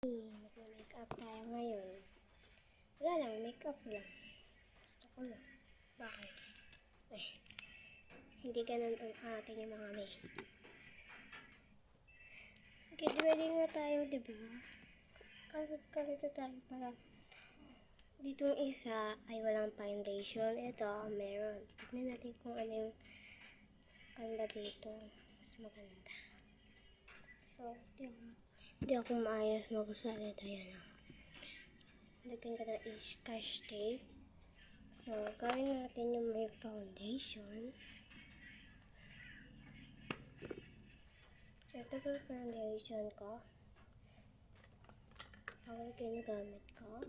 Mag-makeup tayo ngayon. Wala lang, makeup lang. Gusto ko lang. Bakit? Hindi ganun ang atin yung mga may. Okay, ready nga tayo, diba? Kalito tayo para. Dito yung isa ay walang foundation. Ito, meron. Tignan natin kung ano yung ganda dito. Mas maganda. So, hindi ako maayos magsalita yan. Lagyan ka ng cash tape. So, gawin natin yung may foundation. So, ito yung foundation ko. Ako ginagamit ko.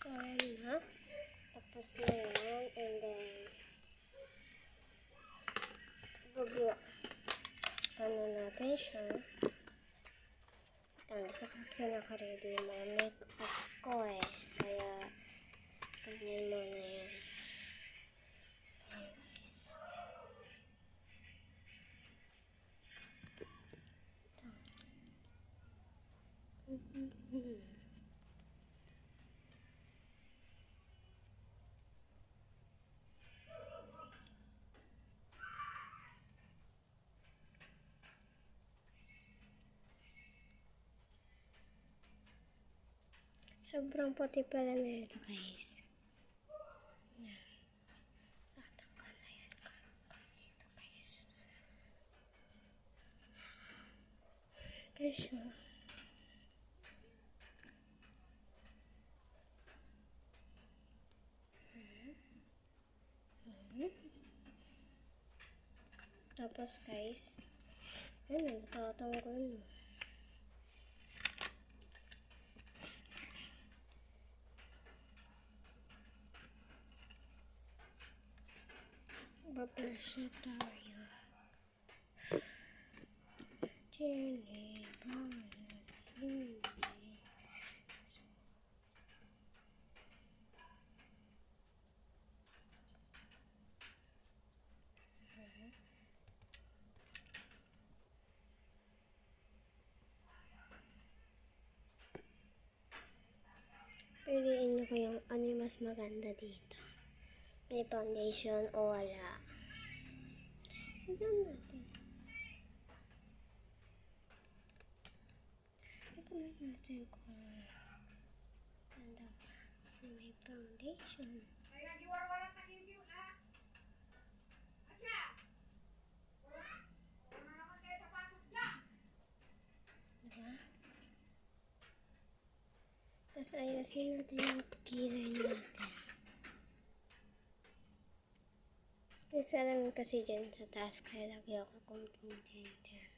So, ayan na. Tapos na yan. And then, ano natin siya. Hindi ko kasi nakaready yung mga make-up ko eh. Kaya, ganyan muna yan. Anyways. Sobrang puti pala na ito, guys. Yan. Tatanggal na yan. Ito, guys. Guys, tapos, guys, ayun, nagtatanggal. Bablasya tayo. Jenny, Jenny. Piliin nyo kayong ano yung mas maganda dito. May foundation o wala. Tignan natin. Tignan natin kung ganda ba. May foundation. Diba? Tapos ayusin natin yung kilay natin. Isa lang kasi dyan sa taas kaya lagi ako kumpintin dyan.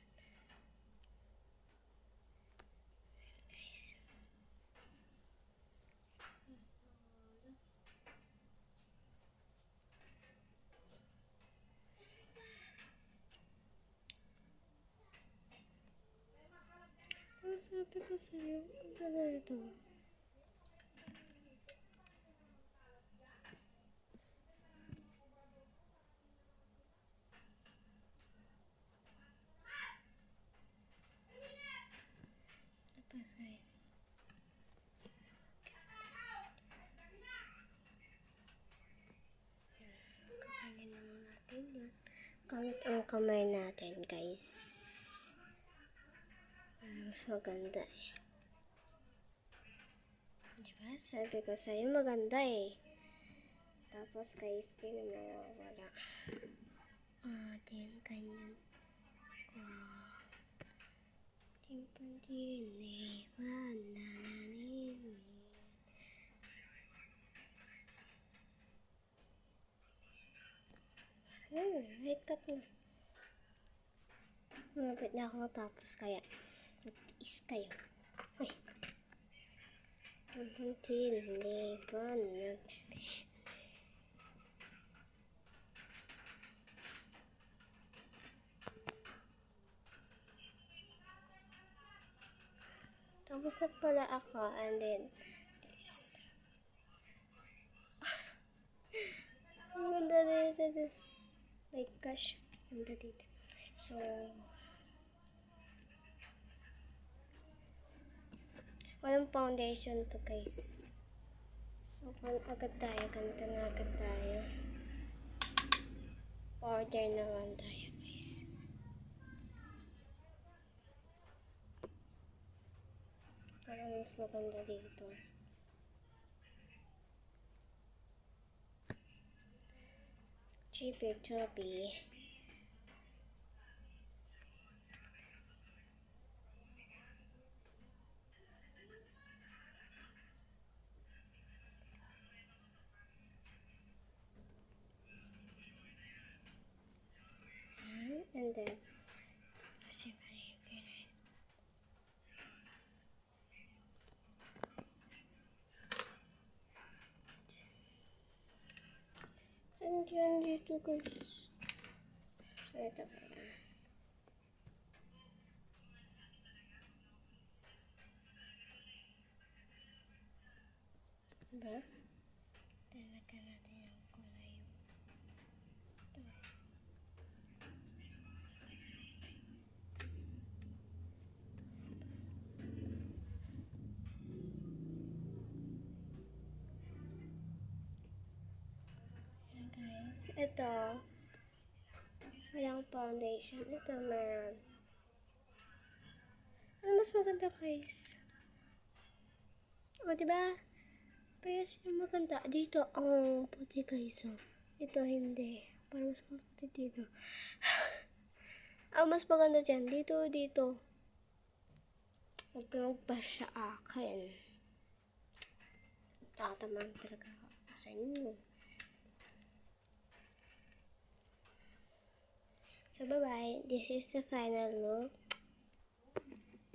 Guys. Ang sabi ko sa'yo, ang ganda ito. Tapos guys. Kakainin naman natin yan. Gamit ang kamay natin guys. Mas maganda eh. Diba? Sabi ko sa'yo maganda eh. Tapos guys, tingnan na wala. Ating ganyan ko. Timpandini, wanananin. Wait up na. Malapit na ako tapos kaya mag-is kayo. Ay. Timpandini, wanananin. Tapos na pala ako, and then, this. Ang ganda dito. Like, gosh, ang ganda dito. So, walang foundation to, guys. So, kung agad tayo, ganito na agad tayo. Order naman tayo, guys. Parang mas maganda dito. Chubby. And then, kasi saan dyan dito, guys? So, ito pala. Diba? Talaga natin yung kulay. Ito. Ayan, guys. Ito. Walang foundation. Ito meron. Ano mas maganda, guys? O, diba? Pero sino maganda? Dito, ang puti, guys. Oh. Ito, hindi. Parang mas puti dito. Ang mas maganda dyan. Dito. Huwag ka magbash sa akin. Tataman talaga ako sa inyo. So, bye-bye. This is the final look.